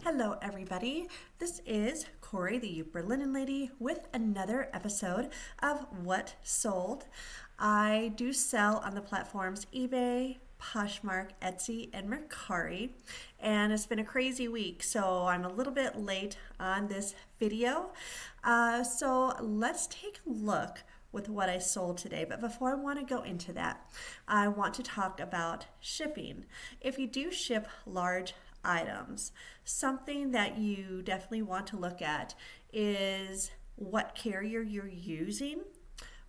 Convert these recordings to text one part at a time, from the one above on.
Hello everybody, this is Corey the Yooper Linen Lady with another episode of What Sold. I do sell on the platforms eBay, Poshmark, Etsy, and Mercari, and it's been a crazy week, so I'm a little bit late on this video. So let's take a look with what I sold today. But before I want to go into that, I want to talk about shipping. If you do ship large items, something that you definitely want to look at is what carrier you're using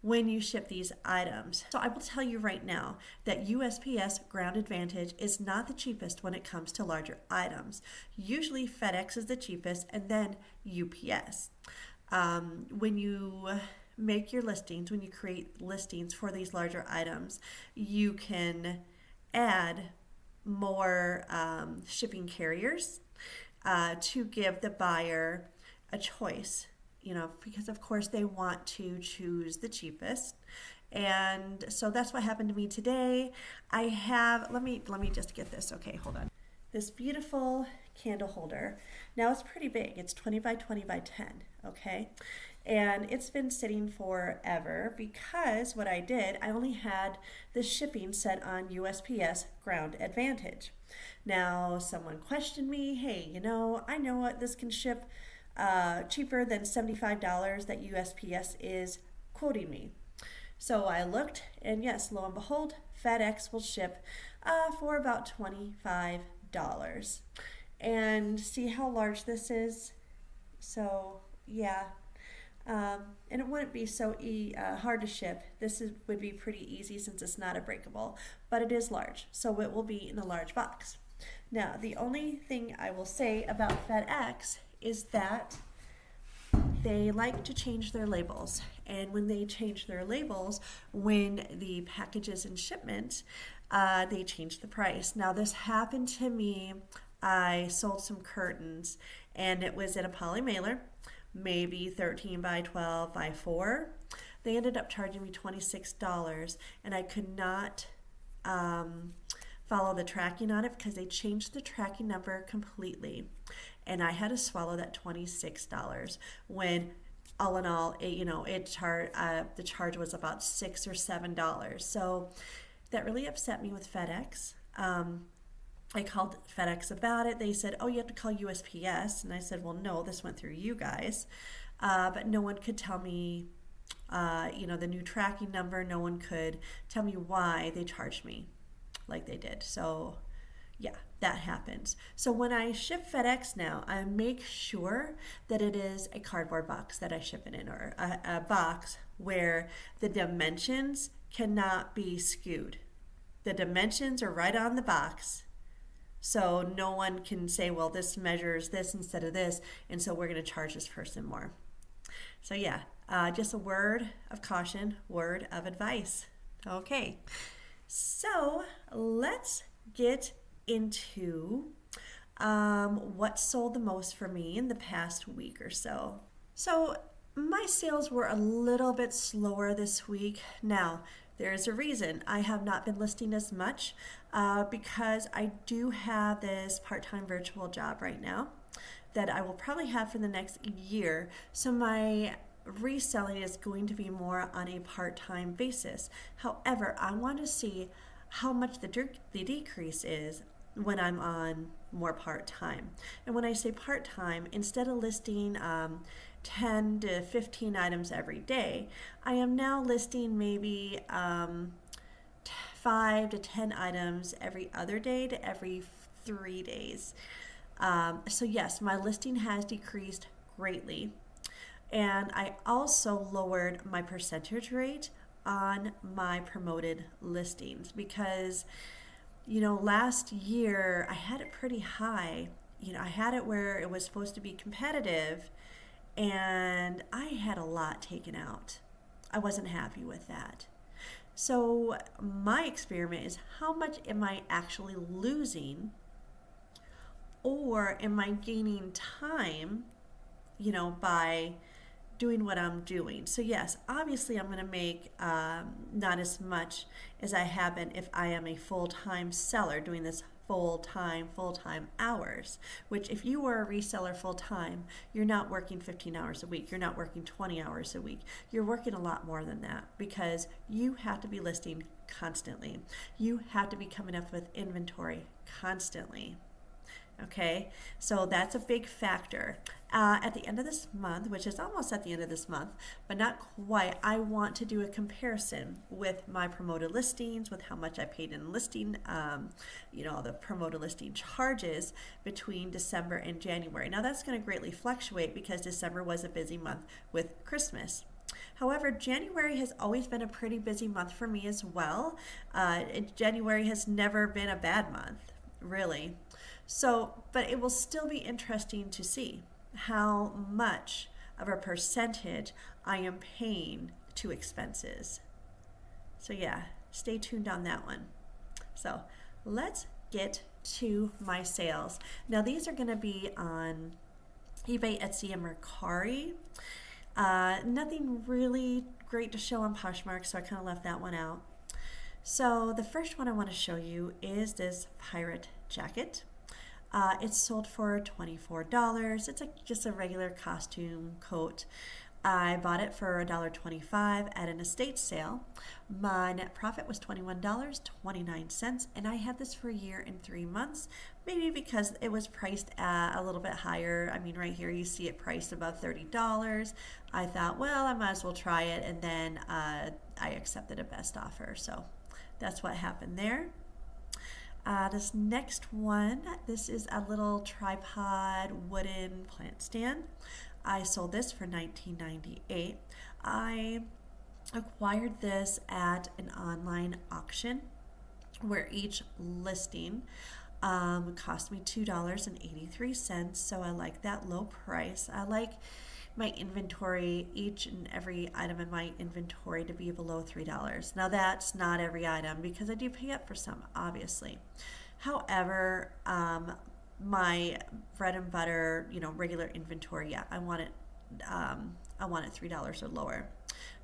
when you ship these items. So I will tell you right now that USPS Ground Advantage is not the cheapest when it comes to larger items. Usually FedEx is the cheapest and then UPS. When you make your listings, when you create listings for these larger items, you can add more shipping carriers to give the buyer a choice, because of course they want to choose the cheapest. And so that's what happened to me today. I have, let me just get this. Okay, hold on. This beautiful candle holder. Now it's pretty big. It's 20 by 20 by 10, okay? And it's been sitting forever because what I did, I only had the shipping set on USPS Ground Advantage. Now, someone questioned me, hey, I know what this can ship cheaper than $75 that USPS is quoting me. So I looked, and yes, lo and behold, FedEx will ship for about $25. And see how large this is? So, yeah. And it wouldn't be so hard to ship. Would be pretty easy since it's not a breakable, but it is large, so it will be in a large box. Now, the only thing I will say about FedEx is that they like to change their labels, and when they change their labels, when the package is in shipment, they change the price. Now, this happened to me. I sold some curtains, and it was in a poly mailer, maybe 13 by 12 by 4. They ended up charging me $26, and I could not follow the tracking on it because they changed the tracking number completely, and I had to swallow that $26 when all in all, the charge was about $6 or $7. So that really upset me with FedEx. I called FedEx about it. They said, oh, you have to call USPS. And I said, well, no, this went through you guys. But no one could tell me, the new tracking number. No one could tell me why they charged me like they did. So, yeah, that happens. So when I ship FedEx now, I make sure that it is a cardboard box that I ship it in, or a box where the dimensions cannot be skewed. The dimensions are right on the box. So no one can say, well, this measures this instead of this, and so we're going to charge this person more. So yeah, just a word of caution, word of advice. Okay, so let's get into what sold the most for me in the past week or so. So my sales were a little bit slower this week. Now, there's a reason I have not been listing as much because I do have this part-time virtual job right now that I will probably have for the next year. So my reselling is going to be more on a part-time basis. However, I want to see how much the decrease is when I'm on more part-time. And when I say part-time, instead of listing 10 to 15 items every day, I am now listing maybe 5 to 10 items every other day to every 3 days. So yes, my listing has decreased greatly. And I also lowered my percentage rate on my promoted listings because, last year I had it pretty high. I had it where it was supposed to be competitive, and I had a lot taken out. I wasn't happy with that. So my experiment is, how much am I actually losing, or am I gaining time, by doing what I'm doing. So yes, obviously I'm going to make not as much as I have been if I am a full-time seller doing this full-time hours, which if you were a reseller full-time, you're not working 15 hours a week. You're not working 20 hours a week. You're working a lot more than that because you have to be listing constantly. You have to be coming up with inventory constantly. Okay, so that's a big factor. At the end of this month, which is almost at the end of this month, but not quite, I want to do a comparison with my promoted listings, with how much I paid in listing, the promoted listing charges between December and January. Now that's going to greatly fluctuate because December was a busy month with Christmas. However, January has always been a pretty busy month for me as well. January has never been a bad month, really. So, but it will still be interesting to see how much of a percentage I am paying to expenses. So yeah, stay tuned on that one. So let's get to my sales. Now these are going to be on eBay, Etsy, and Mercari. Nothing really great to show on Poshmark, so I kind of left that one out. So the first one I want to show you is this pirate jacket. It's sold for $24. It's just a regular costume coat. I bought it for $1.25 at an estate sale. My net profit was $21.29, and I had this for a year and 3 months, maybe because it was priced a little bit higher. I mean, right here you see it priced above $30. I thought, well, I might as well try it, and then I accepted a best offer. So that's what happened there. This next one, this is a little tripod wooden plant stand. I sold this for $19.98. I acquired this at an online auction where each listing cost me $2.83, so I like that low price. I like my inventory, each and every item in my inventory, to be below $3. Now that's not every item because I do pay up for some, obviously. However, my bread and butter, regular inventory, yeah, I want it $3 or lower.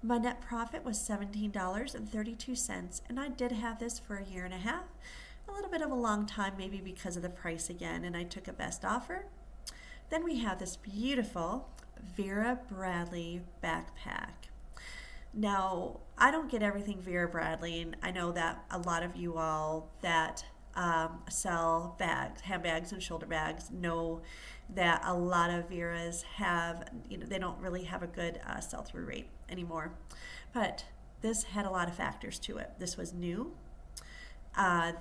My net profit was $17.32, and I did have this for a year and a half, a little bit of a long time, maybe because of the price again, and I took a best offer. Then we have this beautiful Vera Bradley backpack. Now, I don't get everything Vera Bradley, and I know that a lot of you all that sell bags, handbags and shoulder bags, know that a lot of Veras have, they don't really have a good sell-through rate anymore. But this had a lot of factors to it. This was new.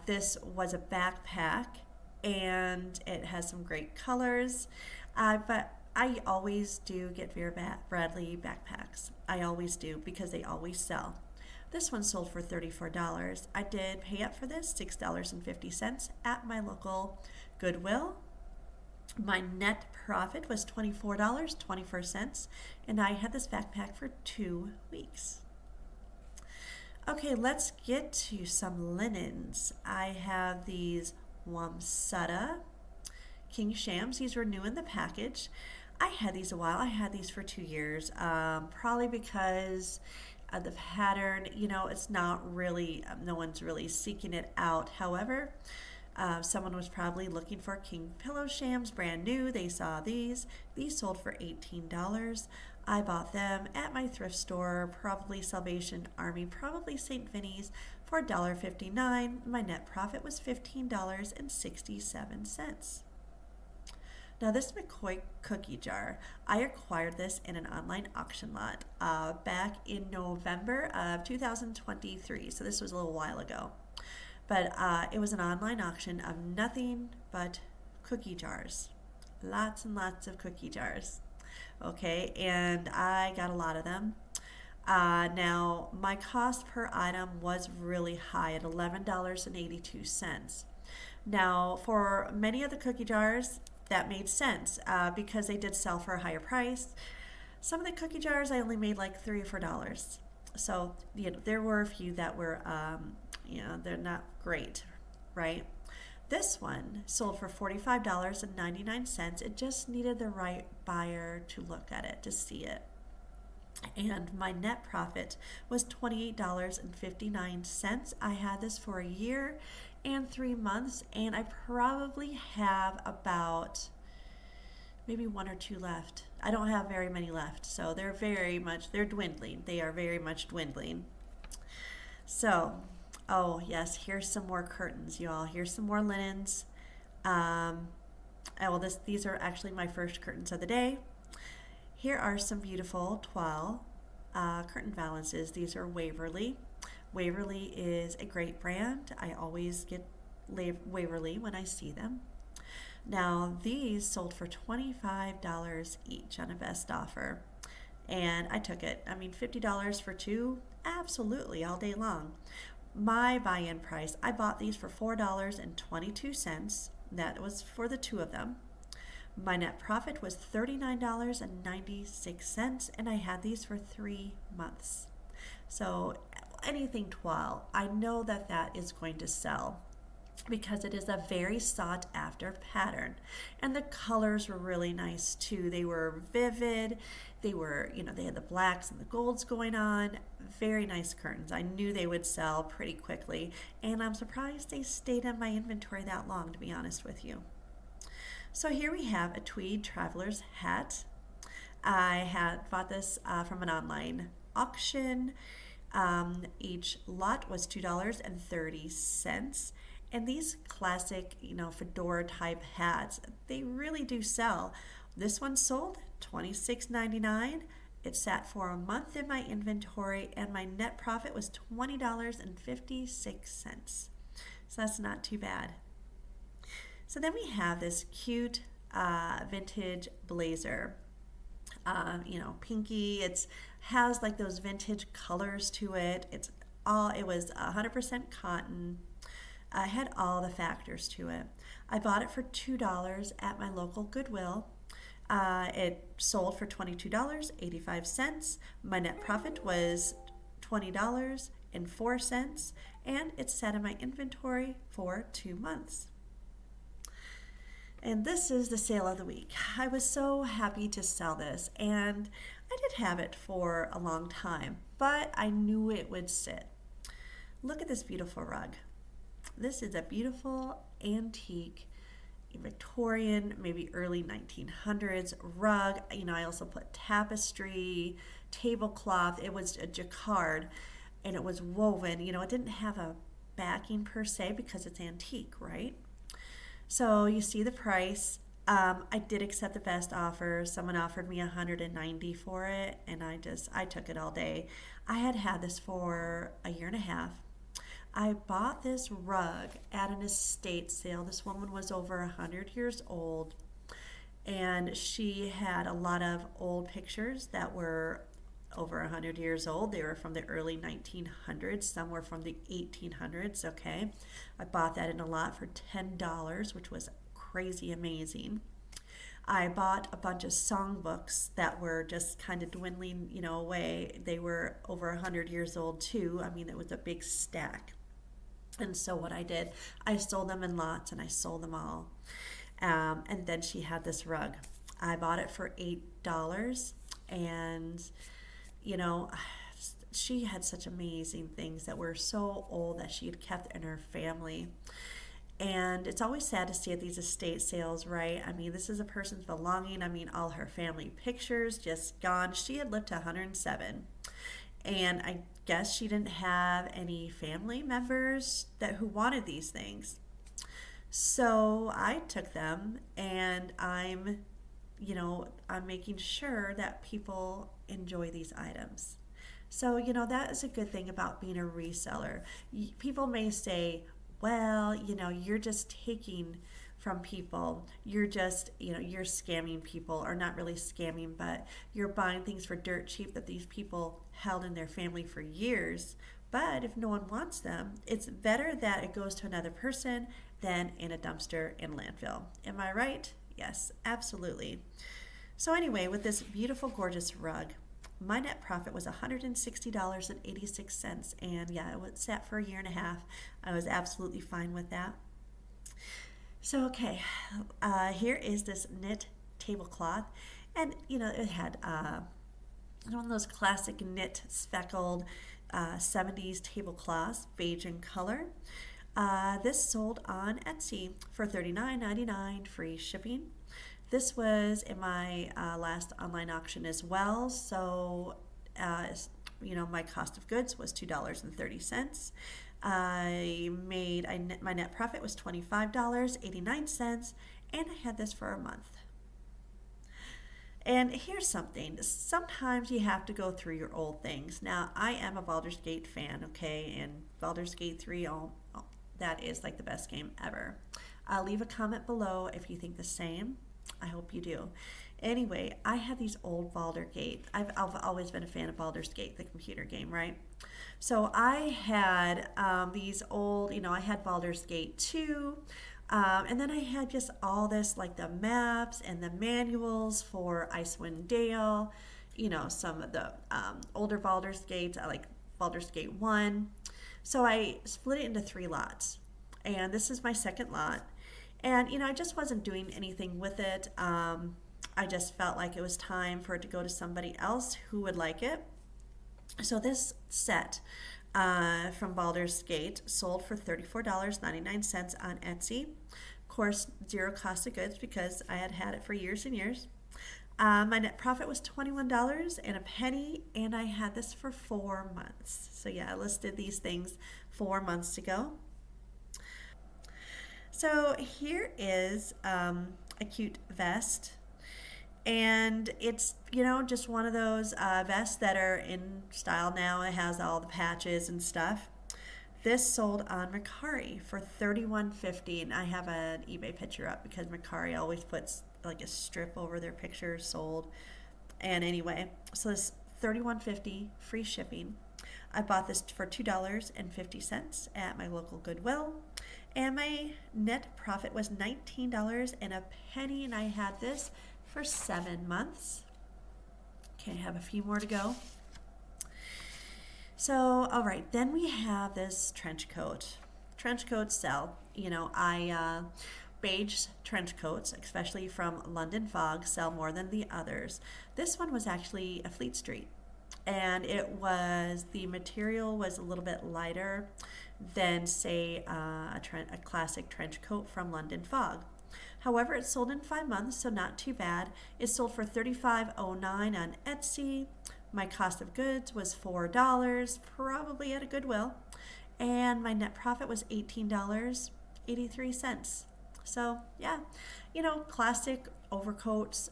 This was a backpack, and it has some great colors. But I always do get Vera Bradley backpacks. I always do because they always sell. This one sold for $34. I did pay up for this $6.50 at my local Goodwill. My net profit was $24.24, and I had this backpack for 2 weeks. Okay, let's get to some linens. I have these Wamsutta King Shams. These were new in the package. I had these a while. I had these for 2 years, probably because the pattern, it's not really, no one's really seeking it out. However, someone was probably looking for King Pillow Shams, brand new. They saw these. These sold for $18. I bought them at my thrift store, probably Salvation Army, probably St. Vinny's, for $1.59. My net profit was $15.67. Now this McCoy cookie jar, I acquired this in an online auction lot back in November of 2023, so this was a little while ago. But it was an online auction of nothing but cookie jars. Lots and lots of cookie jars. Okay, and I got a lot of them. Now, my cost per item was really high at $11.82. Now, for many of the cookie jars, that made sense because they did sell for a higher price. Some of the cookie jars I only made like $3 or $4. So, there were a few that were, they're not great, right? This one sold for $45.99. It just needed the right buyer to look at it, to see it. And my net profit was $28.59. I had this for a year and 3 months, and I probably have about maybe one or two left. I don't have very many left, so they're dwindling. They are very much dwindling. So, oh yes, here's some more curtains, y'all. Here's some more linens. Um, these are actually my first curtains of the day. Here are some beautiful toile curtain valances. These are Waverly. Waverly is a great brand. I always get Waverly when I see them. Now, these sold for $25 each on a best offer, and I took it. I mean, $50 for two? Absolutely, all day long. My buy-in price, I bought these for $4.22. That was for the two of them. My net profit was $39.96, and I had these for 3 months. So anything toile, I know that that is going to sell because it is a very sought after pattern, and the colors were really nice too. They were vivid. They were, they had the blacks and the golds going on. Very nice curtains. I knew they would sell pretty quickly, and I'm surprised they stayed in my inventory that long, to be honest with you. So here we have a tweed traveler's hat. I had bought this from an online auction. Each lot was $2.30. And these classic, fedora type hats, they really do sell. This one sold $26.99. It sat for a month in my inventory, and my net profit was $20.56. So that's not too bad. So then we have this cute vintage blazer. Pinky. It has like those vintage colors to it. It was 100% cotton. I had all the factors to it. I bought it for $2 at my local Goodwill. It sold for $22.85. My net profit was $20.04, and it sat in my inventory for 2 months. And this is the sale of the week. I was so happy to sell this, and I did have it for a long time, but I knew it would sit. Look at this beautiful rug. This is a beautiful antique Victorian, maybe early 1900s rug. I also put tapestry, tablecloth. It was a jacquard, and it was woven. It didn't have a backing per se because it's antique, right? So you see the price. I did accept the best offer. Someone offered me $190 for it, and I took it all day. I had this for a year and a half. I bought this rug at an estate sale. This woman was over 100 years old, and she had a lot of old pictures that were over 100 years old. They were from the early 1900s. Some were from the 1800s, okay? I bought that in a lot for $10, which was crazy amazing. I bought a bunch of songbooks that were just kind of dwindling, away. They were over 100 years old too. I mean, it was a big stack. And so what I did, I sold them in lots, and I sold them all. And then she had this rug. I bought it for $8, and she had such amazing things that were so old that she had kept in her family. And it's always sad to see at these estate sales, right? I mean, this is a person's belonging. I mean, all her family pictures just gone. She had lived to 107. And I guess she didn't have any family members who wanted these things. So I took them, and I'm making sure that people enjoy these items. So, that is a good thing about being a reseller. People may say, well, you're just taking from people. You're just, you're scamming people, or not really scamming, but you're buying things for dirt cheap that these people held in their family for years. But if no one wants them, it's better that it goes to another person than in a dumpster in landfill. Am I right? Yes, absolutely. So anyway, with this beautiful, gorgeous rug, my net profit was $160.86, and yeah, it sat for a year and a half. I was absolutely fine with that. So okay, here is this knit tablecloth, and it had one of those classic knit speckled 70s tablecloths, beige in color. This sold on Etsy for $39.99, free shipping. This was in my last online auction as well. So, my cost of goods was $2.30. My net profit was $25.89, and I had this for a month. And here's something. Sometimes you have to go through your old things. Now, I am a Baldur's Gate fan, okay? And Baldur's Gate 3, that is like the best game ever. Leave a comment below if you think the same. I hope you do. Anyway, I had these old Baldur's Gate. I've always been a fan of Baldur's Gate, the computer game, right? So I had these old, I had Baldur's Gate 2. And then I had just all this, like the maps and the manuals for Icewind Dale, some of the older Baldur's Gates, like Baldur's Gate 1. So I split it into 3 lots. And this is my second lot. And, I just wasn't doing anything with it. I just felt like it was time for it to go to somebody else who would like it. So this set from Baldur's Gate sold for $34.99 on Etsy. Of course, zero cost of goods because I had it for years and years. My net profit was $21 and a penny, and I had this for 4 months. So yeah, I listed these things 4 months ago. So here is a cute vest. And it's, just one of those vests that are in style now. It has all the patches and stuff. This sold on Mercari for $31.50, and I have an eBay picture up because Mercari always puts like a strip over their pictures sold. And anyway, so this $31.50, free shipping. I bought this for $2.50 at my local Goodwill, and my net profit was $19 and a penny, and I had this for 7 months. Okay, I have a few more to go. So, all right, then we have this trench coat. Trench coats sell. Beige trench coats, especially from London Fog, sell more than the others. This one was actually a Fleet Street, and the material was a little bit lighter than, say, a classic trench coat from London Fog. However, it sold in 5 months, so not too bad. It sold for $35.09 on Etsy. My cost of goods was $4, probably at a Goodwill. And my net profit was $18.83. So, yeah, classic overcoats,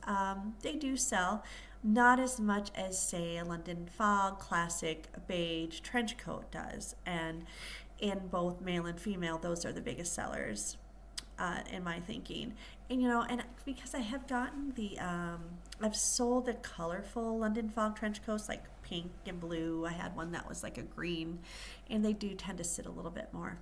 they do sell. Not as much as, say, a London Fog classic beige trench coat does. And in both male and female, those are the biggest sellers. In my thinking. And and because I have gotten I've sold the colorful London Fog trench coats, like pink and blue. I had one that was like a green, and they do tend to sit a little bit more.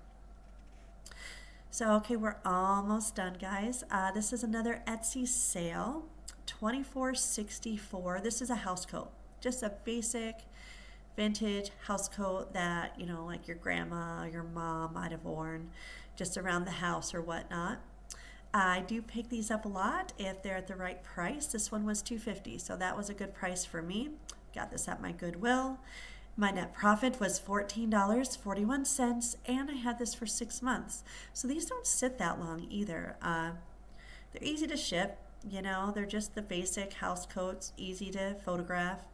So, okay, we're almost done, guys. This is another Etsy sale, $24.64. This is a house coat, just a basic vintage house coat that, like your grandma, your mom might have worn just around the house or whatnot. I do pick these up a lot if they're at the right price. This one was $2.50, so that was a good price for me. Got this at my Goodwill. My net profit was $14.41, and I had this for 6 months. So these don't sit that long either. They're easy to ship. They're just the basic house coats, easy to photograph.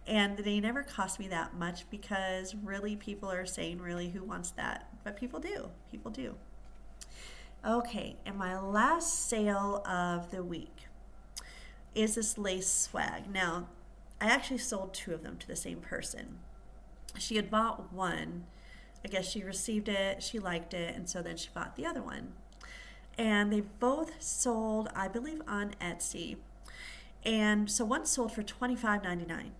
And they never cost me that much because really people are saying, really, who wants that? But people do. People do. Okay, and my last sale of the week is this lace swag. Now, I actually sold 2 of them to the same person. She had bought one. I guess she received it, she liked it, and so then she bought the other one. And they both sold, I believe, on Etsy. And so one sold for $25.99.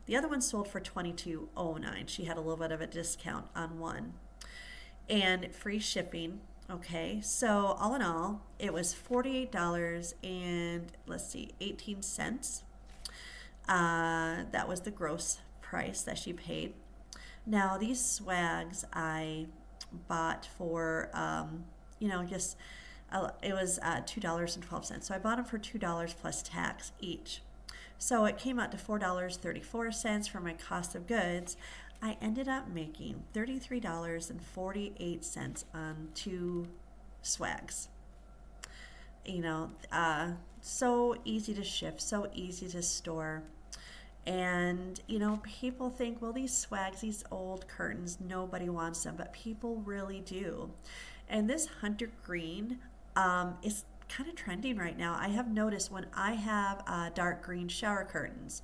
The other one sold for $22.09. She had a little bit of a discount on one. And free shipping. Okay, so all in all, it was $48 and 18 cents. That was the gross price that she paid. Now these swags I bought for, it was $2.12. So I bought them for $2 plus tax each. So it came out to $4.34 for my cost of goods. I ended up making $33.48 on 2 swags. You know, so easy to ship, so easy to store. And, people think, well, these swags, these old curtains, nobody wants them, but people really do. And this hunter green is kind of trending right now. I have noticed when I have dark green shower curtains,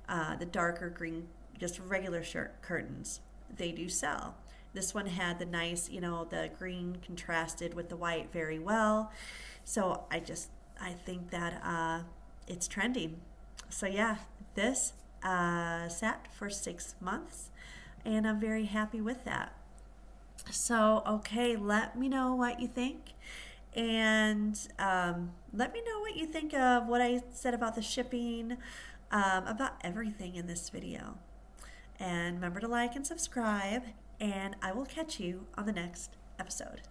the darker green, just regular shirt curtains, they do sell. This one had the nice, the green contrasted with the white very well. So I think that it's trending. So yeah, this sat for 6 months, and I'm very happy with that. So, okay, let me know what you think. And let me know what you think of what I said about the shipping, about everything in this video. And remember to like and subscribe, and I will catch you on the next episode.